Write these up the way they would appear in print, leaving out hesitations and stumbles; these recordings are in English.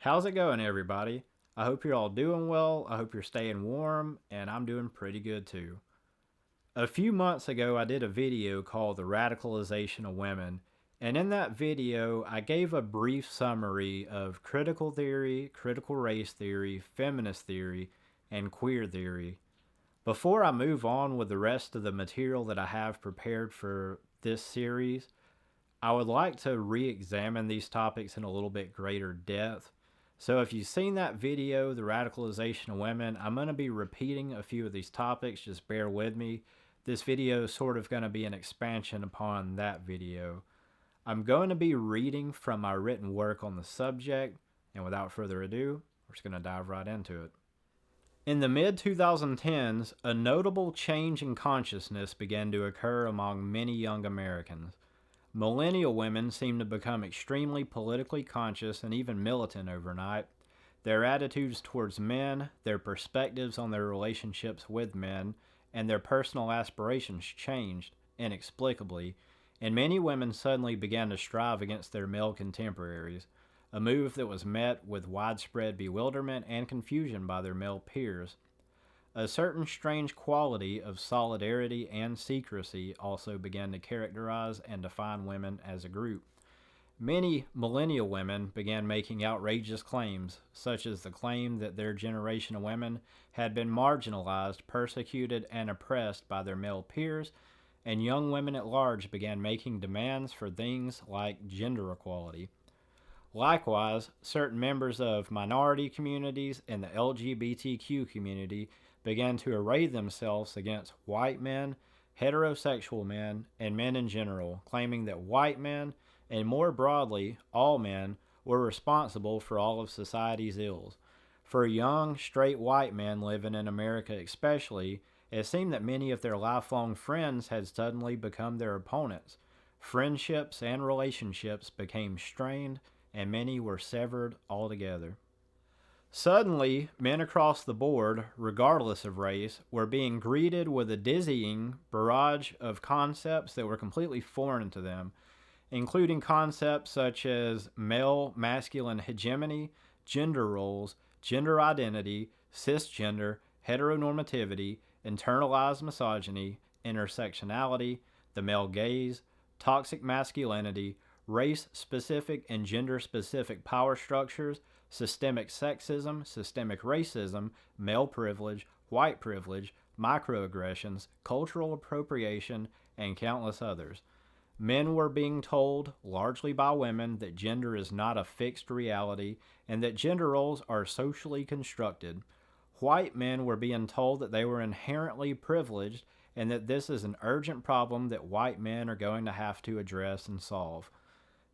How's it going, everybody? I hope you're all doing well. I hope you're staying warm, and I'm doing pretty good too. A few months ago, I did a video called The Radicalization of Women, and in that video, I gave a brief summary of critical theory, critical race theory, feminist theory, and queer theory. Before I move on with the rest of the material that I have prepared for this series, I would like to re examine these topics in a little bit greater depth. So, if you've seen that video, The Radicalization of Women, I'm going to be repeating a few of these topics. Just bear with me. This video is sort of going to be an expansion upon that video. I'm going to be reading from my written work on the subject, and without further ado, we're just going to dive right into it. In the mid 2010s, a notable change in consciousness began to occur among many young Americans. Millennial women seem to become extremely politically conscious and even militant overnight. Their attitudes towards men, their perspectives on their relationships with men, and their personal aspirations changed inexplicably, and many women suddenly began to strive against their male contemporaries, a move that was met with widespread bewilderment and confusion by their male peers. A certain strange quality of solidarity and secrecy also began to characterize and define women as a group. Many millennial women began making outrageous claims, such as the claim that their generation of women had been marginalized, persecuted, and oppressed by their male peers, and young women at large began making demands for things like gender equality. Likewise, certain members of minority communities and the LGBTQ community began to array themselves against white men, heterosexual men, and men in general, claiming that white men, and more broadly, all men, were responsible for all of society's ills. For young, straight white men living in America especially, it seemed that many of their lifelong friends had suddenly become their opponents. Friendships and relationships became strained, and many were severed altogether. Suddenly, men across the board, regardless of race, were being greeted with a dizzying barrage of concepts that were completely foreign to them, including concepts such as male masculine hegemony, gender roles, gender identity, cisgender, heteronormativity, internalized misogyny, intersectionality, the male gaze, toxic masculinity, race specific and gender specific power structures, systemic sexism, systemic racism, male privilege, white privilege, microaggressions, cultural appropriation, and countless others. Men were being told, largely by women, that gender is not a fixed reality and that gender roles are socially constructed. White men were being told that they were inherently privileged and that this is an urgent problem that white men are going to have to address and solve.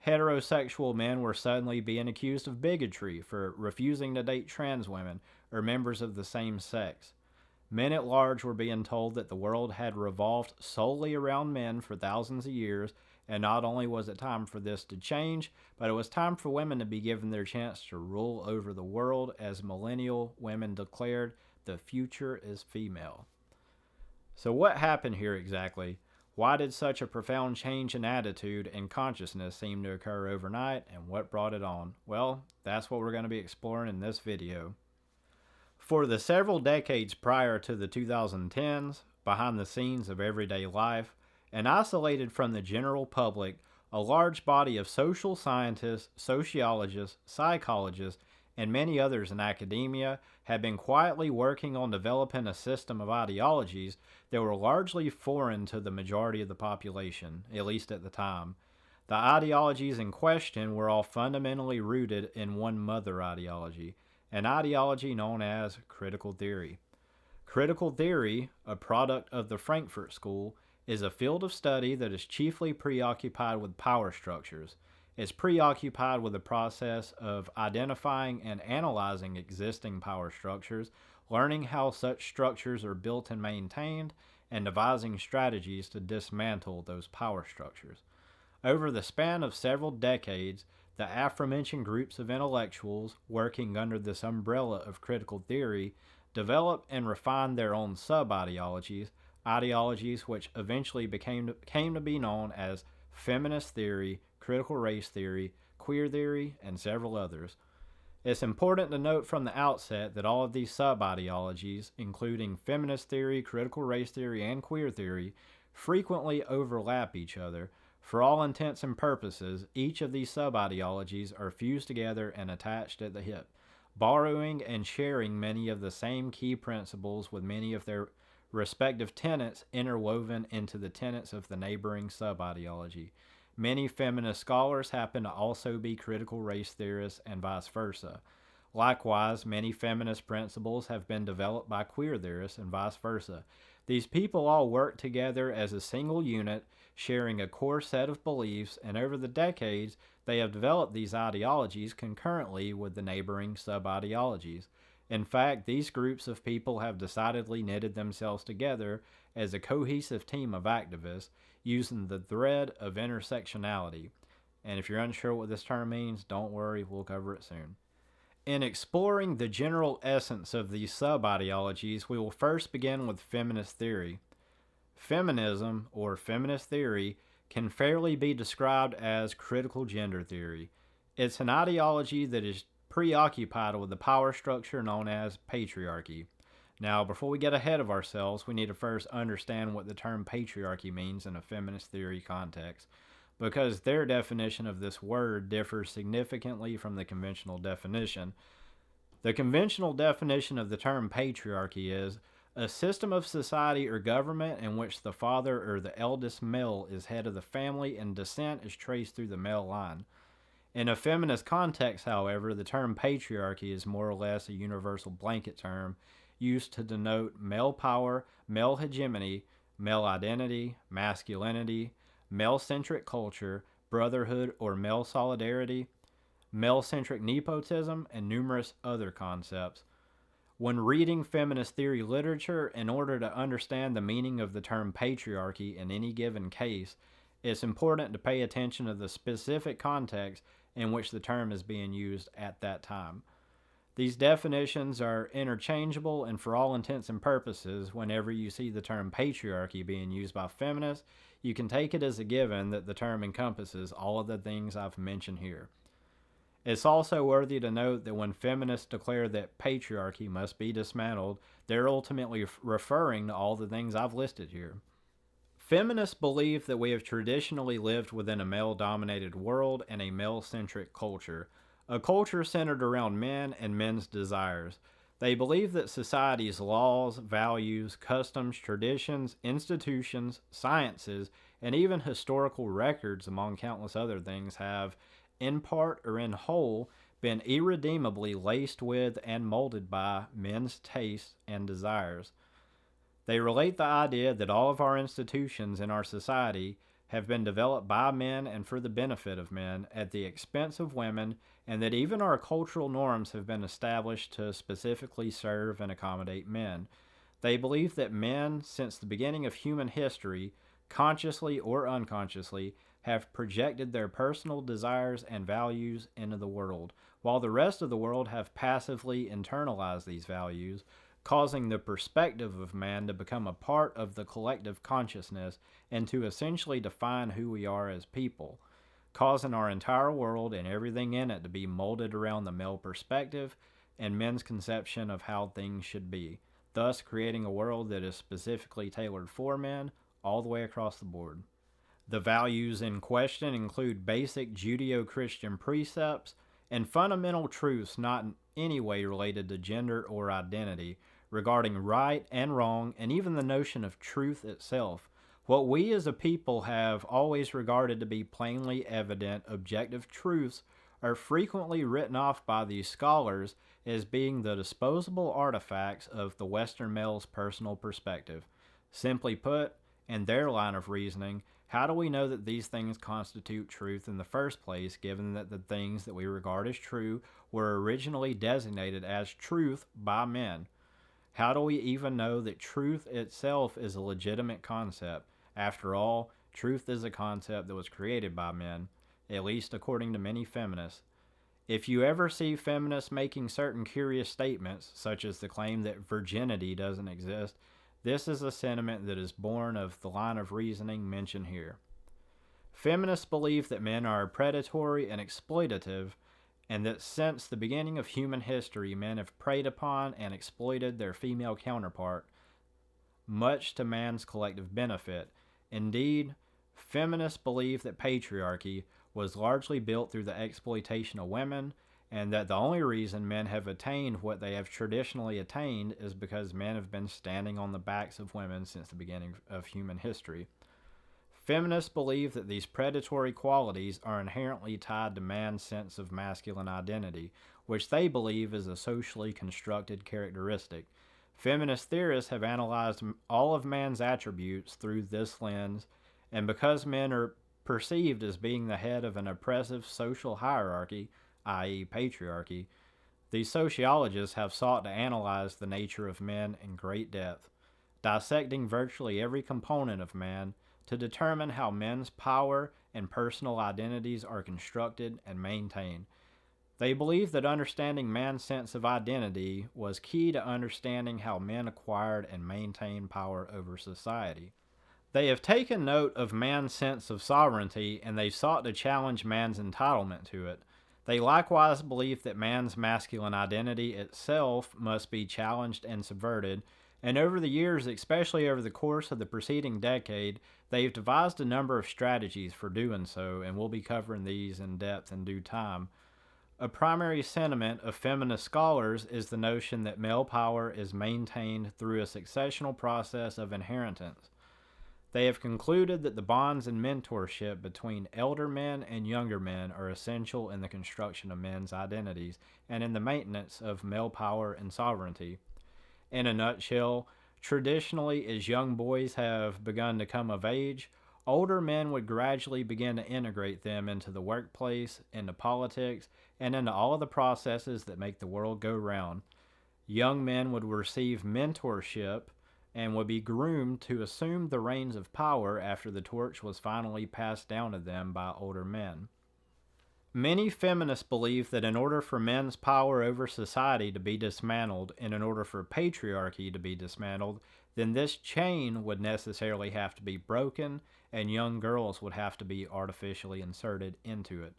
Heterosexual men were suddenly being accused of bigotry for refusing to date trans women or members of the same sex. Men at large were being told that the world had revolved solely around men for thousands of years, and not only was it time for this to change, but it was time for women to be given their chance to rule over the world, as millennial women declared, "The future is female." So, what happened here exactly? Why did such a profound change in attitude and consciousness seem to occur overnight, and what brought it on? Well, that's what we're going to be exploring in this video. For the several decades prior to the 2010s, behind the scenes of everyday life, and isolated from the general public, a large body of social scientists, sociologists, psychologists, and many others in academia had been quietly working on developing a system of ideologies that were largely foreign to the majority of the population, at least at the time. The ideologies in question were all fundamentally rooted in one mother ideology, an ideology known as critical theory. Critical theory, a product of the Frankfurt School, is a field of study that is chiefly preoccupied with power structures. It's preoccupied with the process of identifying and analyzing existing power structures, learning how such structures are built and maintained, and devising strategies to dismantle those power structures. Over the span of several decades, the aforementioned groups of intellectuals working under this umbrella of critical theory developed and refined their own sub-ideologies, ideologies which eventually came to be known as feminist theory, critical race theory, queer theory, and several others. It's important to note from the outset that all of these sub-ideologies, including feminist theory, critical race theory, and queer theory, frequently overlap each other. For all intents and purposes, each of these sub-ideologies are fused together and attached at the hip, borrowing and sharing many of the same key principles with many of their respective tenets interwoven into the tenets of the neighboring sub-ideology. Many feminist scholars happen to also be critical race theorists and vice versa. Likewise, many feminist principles have been developed by queer theorists and vice versa. These people all work together as a single unit, sharing a core set of beliefs, and over the decades, they have developed these ideologies concurrently with the neighboring sub-ideologies. In fact, these groups of people have decidedly knitted themselves together as a cohesive team of activists using the thread of intersectionality. And if you're unsure what this term means, don't worry, we'll cover it soon. In exploring the general essence of these sub-ideologies, we will first begin with feminist theory. Feminism, or feminist theory, can fairly be described as critical gender theory. It's an ideology that is preoccupied with the power structure known as patriarchy. Now, before we get ahead of ourselves, we need to first understand what the term patriarchy means in a feminist theory context, because their definition of this word differs significantly from the conventional definition. The conventional definition of the term patriarchy is a system of society or government in which the father or the eldest male is head of the family and descent is traced through the male line. In a feminist context, however, the term patriarchy is more or less a universal blanket term used to denote male power, male hegemony, male identity, masculinity, male-centric culture, brotherhood or male solidarity, male-centric nepotism, and numerous other concepts. When reading feminist theory literature, in order to understand the meaning of the term patriarchy in any given case, it's important to pay attention to the specific context in which the term is being used at that time. These definitions are interchangeable, and for all intents and purposes, whenever you see the term patriarchy being used by feminists, you can take it as a given that the term encompasses all of the things I've mentioned here. It's also worthy to note that when feminists declare that patriarchy must be dismantled, they're ultimately referring to all the things I've listed here. Feminists believe that we have traditionally lived within a male-dominated world and a male-centric culture, a culture centered around men and men's desires. They believe that society's laws, values, customs, traditions, institutions, sciences, and even historical records, among countless other things, have, in part or in whole, been irredeemably laced with and molded by men's tastes and desires. They relate the idea that all of our institutions in our society have been developed by men and for the benefit of men at the expense of women, and that even our cultural norms have been established to specifically serve and accommodate men. They believe that men, since the beginning of human history, consciously or unconsciously, have projected their personal desires and values into the world, while the rest of the world have passively internalized these values, causing the perspective of man to become a part of the collective consciousness and to essentially define who we are as people, causing our entire world and everything in it to be molded around the male perspective and men's conception of how things should be, thus creating a world that is specifically tailored for men all the way across the board. The values in question include basic Judeo-Christian precepts and fundamental truths not in any way related to gender or identity, regarding right and wrong, and even the notion of truth itself. What we as a people have always regarded to be plainly evident objective truths are frequently written off by these scholars as being the disposable artifacts of the Western male's personal perspective. Simply put, in their line of reasoning, how do we know that these things constitute truth in the first place, given that the things that we regard as true were originally designated as truth by men? How do we even know that truth itself is a legitimate concept? After all, truth is a concept that was created by men, at least according to many feminists. If you ever see feminists making certain curious statements, such as the claim that virginity doesn't exist, this is a sentiment that is born of the line of reasoning mentioned here. Feminists believe that men are predatory and exploitative, and that since the beginning of human history, men have preyed upon and exploited their female counterpart, much to man's collective benefit. Indeed, feminists believe that patriarchy was largely built through the exploitation of women, and that the only reason men have attained what they have traditionally attained is because men have been standing on the backs of women since the beginning of human history. Feminists believe that these predatory qualities are inherently tied to man's sense of masculine identity, which they believe is a socially constructed characteristic. Feminist theorists have analyzed all of man's attributes through this lens, and because men are perceived as being the head of an oppressive social hierarchy, i.e., patriarchy, these sociologists have sought to analyze the nature of men in great depth, dissecting virtually every component of man to determine how men's power and personal identities are constructed and maintained. They believe that understanding man's sense of identity was key to understanding how men acquired and maintained power over society. They have taken note of man's sense of sovereignty, and they sought to challenge man's entitlement to it. They likewise believe that man's masculine identity itself must be challenged and subverted, and over the years, especially over the course of the preceding decade, they've devised a number of strategies for doing so, and we'll be covering these in depth in due time. A primary sentiment of feminist scholars is the notion that male power is maintained through a successional process of inheritance. They have concluded that the bonds and mentorship between elder men and younger men are essential in the construction of men's identities and in the maintenance of male power and sovereignty. In a nutshell, traditionally, as young boys have begun to come of age, older men would gradually begin to integrate them into the workplace, into politics, and into all of the processes that make the world go round. Young men would receive mentorship and would be groomed to assume the reins of power after the torch was finally passed down to them by older men. Many feminists believe that in order for men's power over society to be dismantled and in order for patriarchy to be dismantled, then this chain would necessarily have to be broken and young girls would have to be artificially inserted into it.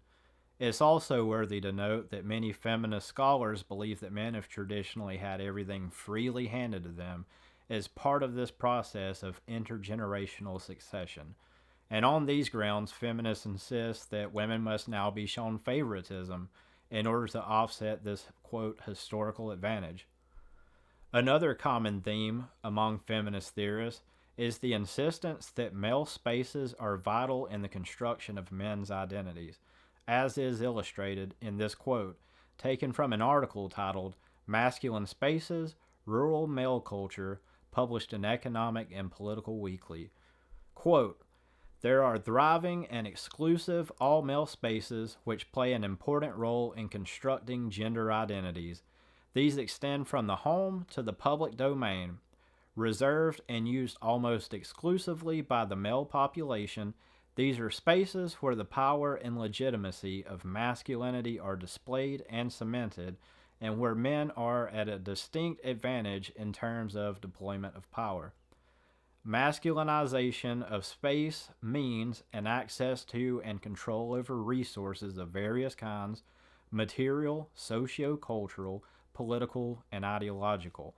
It's also worthy to note that many feminist scholars believe that men have traditionally had everything freely handed to them as part of this process of intergenerational succession. And on these grounds, feminists insist that women must now be shown favoritism in order to offset this, quote, historical advantage. Another common theme among feminist theorists is the insistence that male spaces are vital in the construction of men's identities, as is illustrated in this quote, taken from an article titled Masculine Spaces, Rural Male Culture, published in Economic and Political Weekly. Quote, there are thriving and exclusive all-male spaces which play an important role in constructing gender identities. These extend from the home to the public domain. Reserved and used almost exclusively by the male population, these are spaces where the power and legitimacy of masculinity are displayed and cemented, and where men are at a distinct advantage in terms of deployment of power. Masculinization of space, means, and access to and control over resources of various kinds, material, socio-cultural, political, and ideological,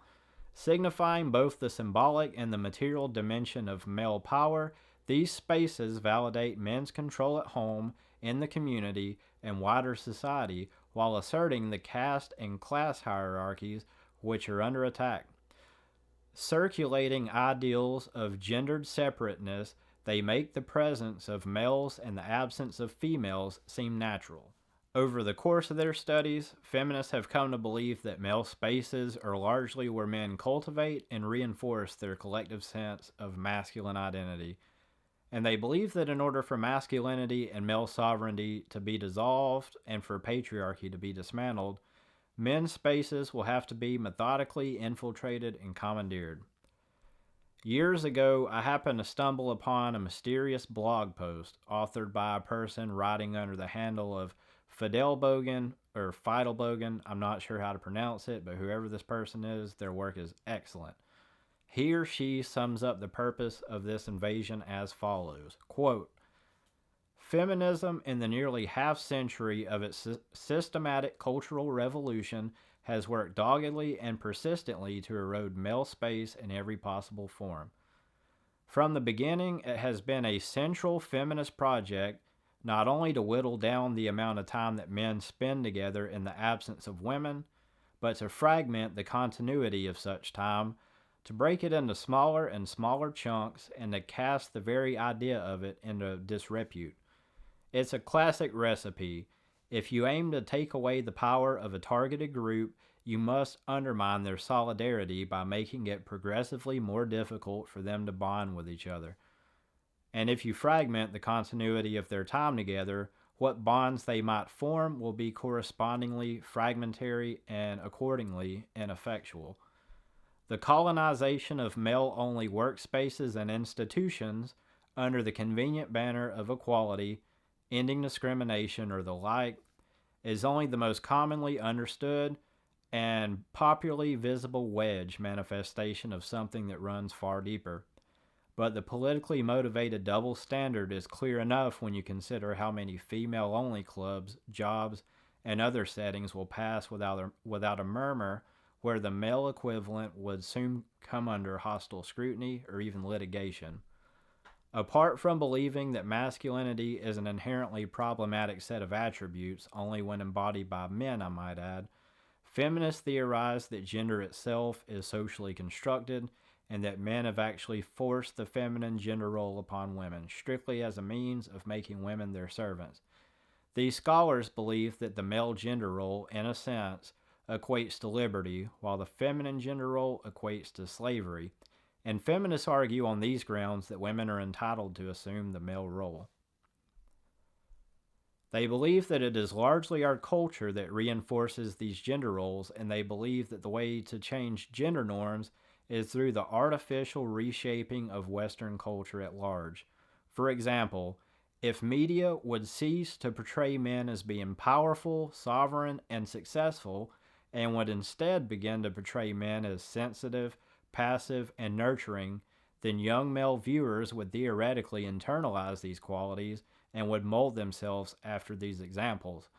signifying both the symbolic and the material dimension of male power. These spaces validate men's control at home, in the community, and wider society, while asserting the caste and class hierarchies which are under attack. Circulating ideals of gendered separateness, they make the presence of males and the absence of females seem natural. Over the course of their studies, feminists have come to believe that male spaces are largely where men cultivate and reinforce their collective sense of masculine identity. And they believe that in order for masculinity and male sovereignty to be dissolved and for patriarchy to be dismantled, men's spaces will have to be methodically infiltrated and commandeered. Years ago, I happened to stumble upon a mysterious blog post authored by a person writing under the handle of Fidelbogen or Feidelbogen. I'm not sure how to pronounce it, but whoever this person is, their work is excellent. He or she sums up the purpose of this invasion as follows, quote, Feminism, in the nearly half century of its systematic cultural revolution, has worked doggedly and persistently to erode male space in every possible form. From the beginning, it has been a central feminist project not only to whittle down the amount of time that men spend together in the absence of women, but to fragment the continuity of such time, to break it into smaller and smaller chunks, and to cast the very idea of it into disrepute. It's a classic recipe. If you aim to take away the power of a targeted group, you must undermine their solidarity by making it progressively more difficult for them to bond with each other. And if you fragment the continuity of their time together, what bonds they might form will be correspondingly fragmentary and accordingly ineffectual. The colonization of male only workspaces and institutions under the convenient banner of equality, ending discrimination, or the like, is only the most commonly understood and popularly visible wedge manifestation of something that runs far deeper. But the politically motivated double standard is clear enough when you consider how many female-only clubs, jobs, and other settings will pass without a murmur, where the male equivalent would soon come under hostile scrutiny or even litigation. Apart from believing that masculinity is an inherently problematic set of attributes, only when embodied by men, I might add, feminists theorize that gender itself is socially constructed and that men have actually forced the feminine gender role upon women, strictly as a means of making women their servants. These scholars believe that the male gender role, in a sense, equates to liberty, while the feminine gender role equates to slavery, and feminists argue on these grounds that women are entitled to assume the male role. They believe that it is largely our culture that reinforces these gender roles, and they believe that the way to change gender norms is through the artificial reshaping of Western culture at large. For example, if media would cease to portray men as being powerful, sovereign, and successful, and would instead begin to portray men as sensitive, passive, and nurturing, then young male viewers would theoretically internalize these qualities and would mold themselves after these examples.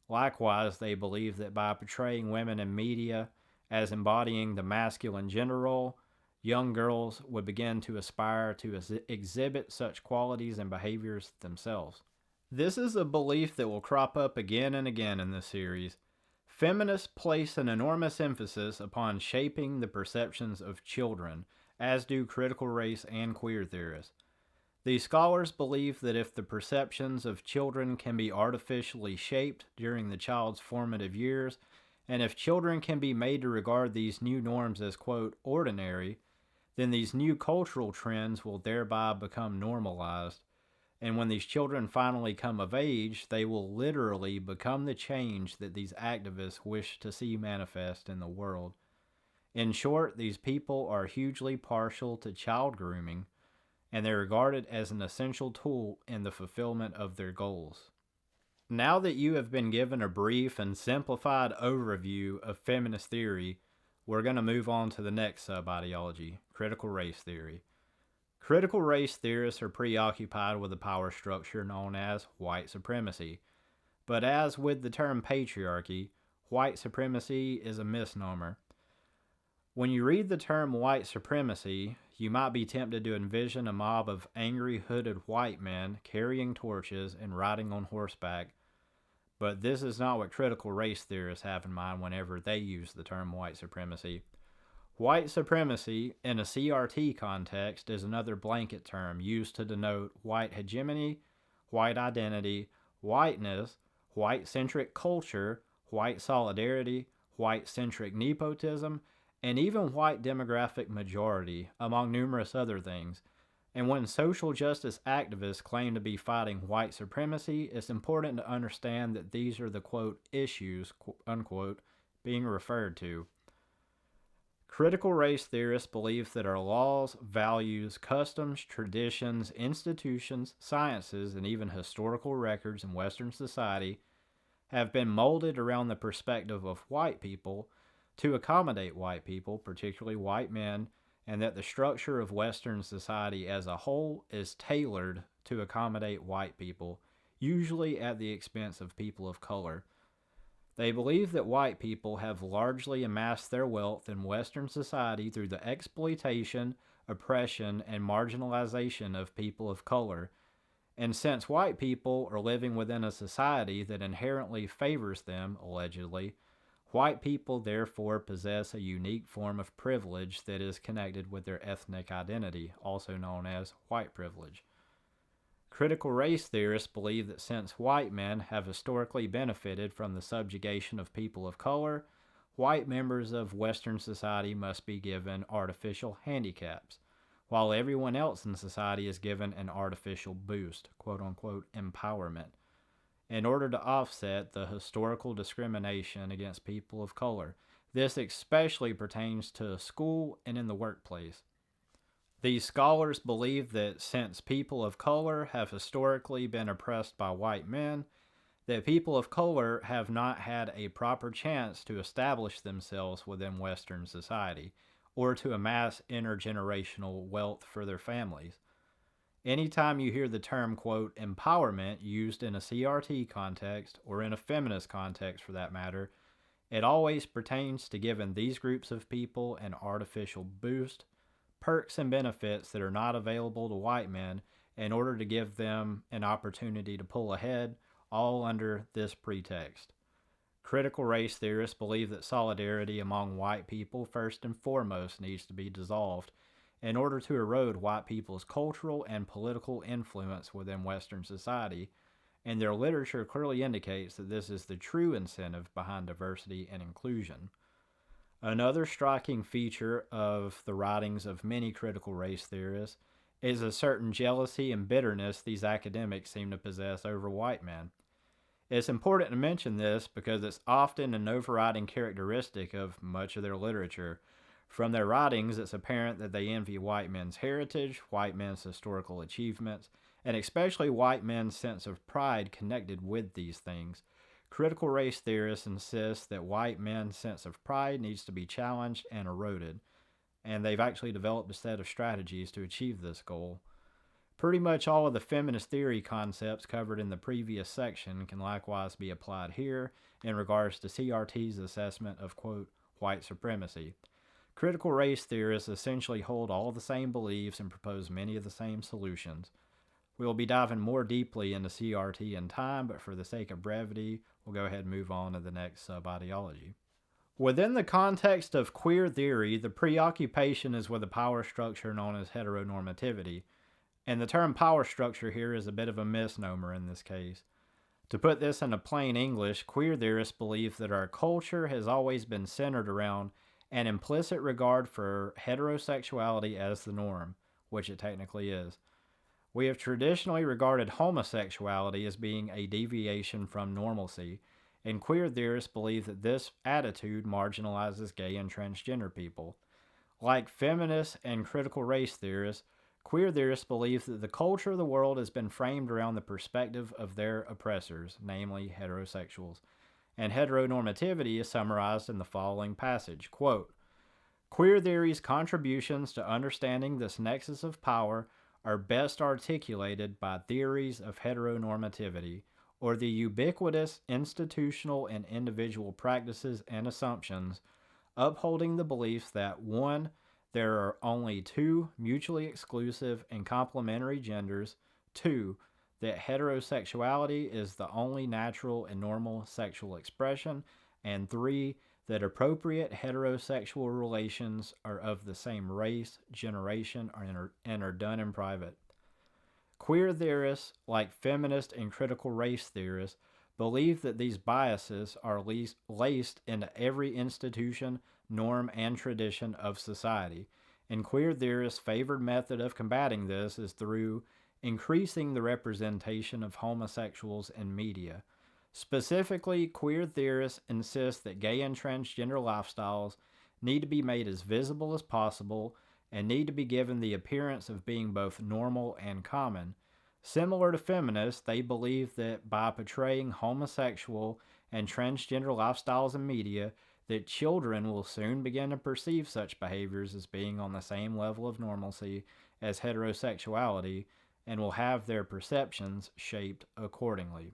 Likewise, they believe that by portraying women in media as embodying the masculine gender role, young girls would begin to aspire to exhibit such qualities and behaviors themselves. This is a belief that will crop up again and again in this series. Feminists place an enormous emphasis upon shaping the perceptions of children, as do critical race and queer theorists. These scholars believe that if the perceptions of children can be artificially shaped during the child's formative years, and if children can be made to regard these new norms as, quote, ordinary, then these new cultural trends will thereby become normalized. And when these children finally come of age, they will literally become the change that these activists wish to see manifest in the world. In short, these people are hugely partial to child grooming, and they're regarded as an essential tool in the fulfillment of their goals. Now that you have been given a brief and simplified overview of feminist theory, we're going to move on to the next sub-ideology, critical race theory. Critical race theorists are preoccupied with the power structure known as white supremacy. But as with the term patriarchy, white supremacy is a misnomer. When you read the term white supremacy, you might be tempted to envision a mob of angry hooded white men carrying torches and riding on horseback, but this is not what critical race theorists have in mind whenever they use the term white supremacy. White supremacy, in a CRT context, is another blanket term used to denote white hegemony, white identity, whiteness, white-centric culture, white solidarity, white-centric nepotism, and even white demographic majority, among numerous other things. And when social justice activists claim to be fighting white supremacy, it's important to understand that these are the, quote, issues, unquote, being referred to. Critical race theorists believe that our laws, values, customs, traditions, institutions, sciences, and even historical records in Western society have been molded around the perspective of white people to accommodate white people, particularly white men, and that the structure of Western society as a whole is tailored to accommodate white people, usually at the expense of people of color. They believe that white people have largely amassed their wealth in Western society through the exploitation, oppression, and marginalization of people of color. And since white people are living within a society that inherently favors them, allegedly, white people therefore possess a unique form of privilege that is connected with their ethnic identity, also known as white privilege. Critical race theorists believe that since white men have historically benefited from the subjugation of people of color, white members of Western society must be given artificial handicaps, while everyone else in society is given an artificial boost, quote unquote, empowerment, in order to offset the historical discrimination against people of color. This especially pertains to school and in the workplace. These scholars believe that since people of color have historically been oppressed by white men, that people of color have not had a proper chance to establish themselves within Western society or to amass intergenerational wealth for their families. Anytime you hear the term, quote, empowerment used in a CRT context, or in a feminist context for that matter, it always pertains to giving these groups of people an artificial boost, perks, and benefits that are not available to white men in order to give them an opportunity to pull ahead, all under this pretext. Critical race theorists believe that solidarity among white people first and foremost needs to be dissolved in order to erode white people's cultural and political influence within Western society, and their literature clearly indicates that this is the true incentive behind diversity and inclusion. Another striking feature of the writings of many critical race theorists is a certain jealousy and bitterness these academics seem to possess over white men. It's important to mention this because it's often an overriding characteristic of much of their literature. From their writings, it's apparent that they envy white men's heritage, white men's historical achievements, and especially white men's sense of pride connected with these things. Critical race theorists insist that white men's sense of pride needs to be challenged and eroded, and they've actually developed a set of strategies to achieve this goal. Pretty much all of the feminist theory concepts covered in the previous section can likewise be applied here in regards to CRT's assessment of, quote, white supremacy. Critical race theorists essentially hold all the same beliefs and propose many of the same solutions. We will be diving more deeply into CRT in time, but for the sake of brevity, we'll go ahead and move on to the next sub-ideology. Within the context of queer theory, the preoccupation is with a power structure known as heteronormativity, and the term power structure here is a bit of a misnomer in this case. To put this into plain English, queer theorists believe that our culture has always been centered around an implicit regard for heterosexuality as the norm, which it technically is. We have traditionally regarded homosexuality as being a deviation from normalcy, and queer theorists believe that this attitude marginalizes gay and transgender people. Like feminists and critical race theorists, queer theorists believe that the culture of the world has been framed around the perspective of their oppressors, namely heterosexuals, and heteronormativity is summarized in the following passage, quote, queer theory's contributions to understanding this nexus of power are best articulated by theories of heteronormativity, or the ubiquitous institutional and individual practices and assumptions upholding the belief that 1. There are only 2 mutually exclusive and complementary genders, 2. That heterosexuality is the only natural and normal sexual expression, and 3. That appropriate heterosexual relations are of the same race, generation, and are done in private. Queer theorists, like feminist and critical race theorists, believe that these biases are laced into every institution, norm, and tradition of society, and queer theorists' favored method of combating this is through increasing the representation of homosexuals in media. Specifically, queer theorists insist that gay and transgender lifestyles need to be made as visible as possible and need to be given the appearance of being both normal and common. Similar to feminists, they believe that by portraying homosexual and transgender lifestyles in media, that children will soon begin to perceive such behaviors as being on the same level of normalcy as heterosexuality, and will have their perceptions shaped accordingly.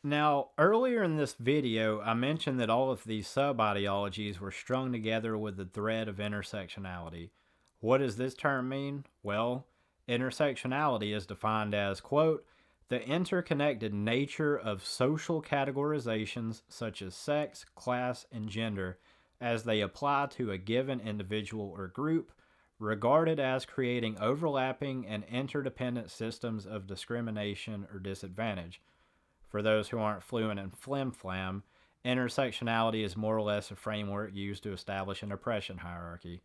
Now, earlier in this video, I mentioned that all of these sub-ideologies were strung together with the thread of intersectionality. What does this term mean? Well, intersectionality is defined as, quote, the interconnected nature of social categorizations such as sex, class, and gender as they apply to a given individual or group, regarded as creating overlapping and interdependent systems of discrimination or disadvantage. For those who aren't fluent in flim-flam, intersectionality is more or less a framework used to establish an oppression hierarchy.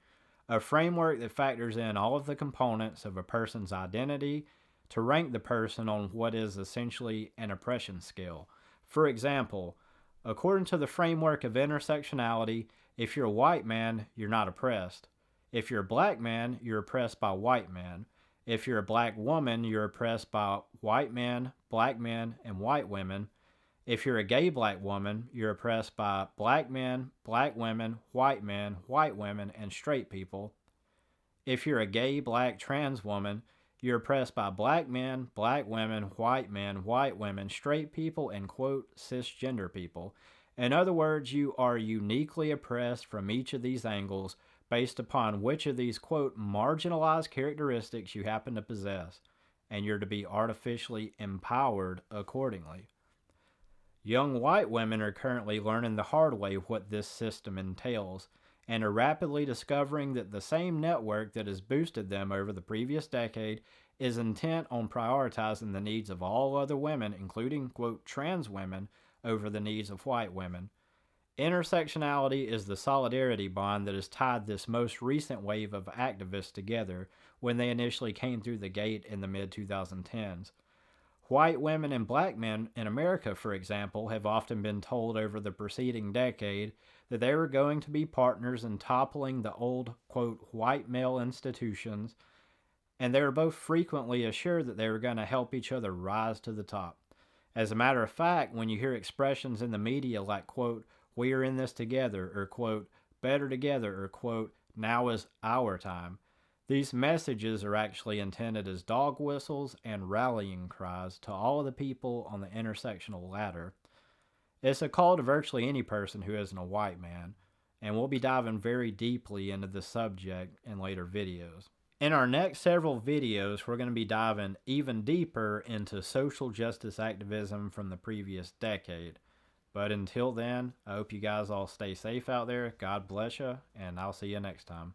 A framework that factors in all of the components of a person's identity to rank the person on what is essentially an oppression scale. For example, according to the framework of intersectionality, if you're a white man, you're not oppressed. If you're a black man, you're oppressed by white men. If you're a black woman, you're oppressed by white men, black men, and white women. If you're a gay black woman, you're oppressed by black men, black women, white men, white women, and straight people. If you're a gay black trans woman, you're oppressed by black men, black women, white men, white women, straight people, and quote, cisgender people. In other words, you are uniquely oppressed from each of these angles based upon which of these, quote, marginalized characteristics you happen to possess, and you're to be artificially empowered accordingly. Young white women are currently learning the hard way what this system entails, and are rapidly discovering that the same network that has boosted them over the previous decade is intent on prioritizing the needs of all other women, including, quote, trans women, over the needs of white women. Intersectionality is the solidarity bond that has tied this most recent wave of activists together when they initially came through the gate in the mid-2010s. White women and black men in America, for example, have often been told over the preceding decade that they were going to be partners in toppling the old, quote, white male institutions, and they were both frequently assured that they were going to help each other rise to the top. As a matter of fact, when you hear expressions in the media like, quote, we are in this together, or quote, better together, or quote, now is our time, these messages are actually intended as dog whistles and rallying cries to all of the people on the intersectional ladder. It's a call to virtually any person who isn't a white man, and we'll be diving very deeply into this subject in later videos. In our next several videos, we're going to be diving even deeper into social justice activism from the previous decade. But until then, I hope you guys all stay safe out there. God bless you, and I'll see you next time.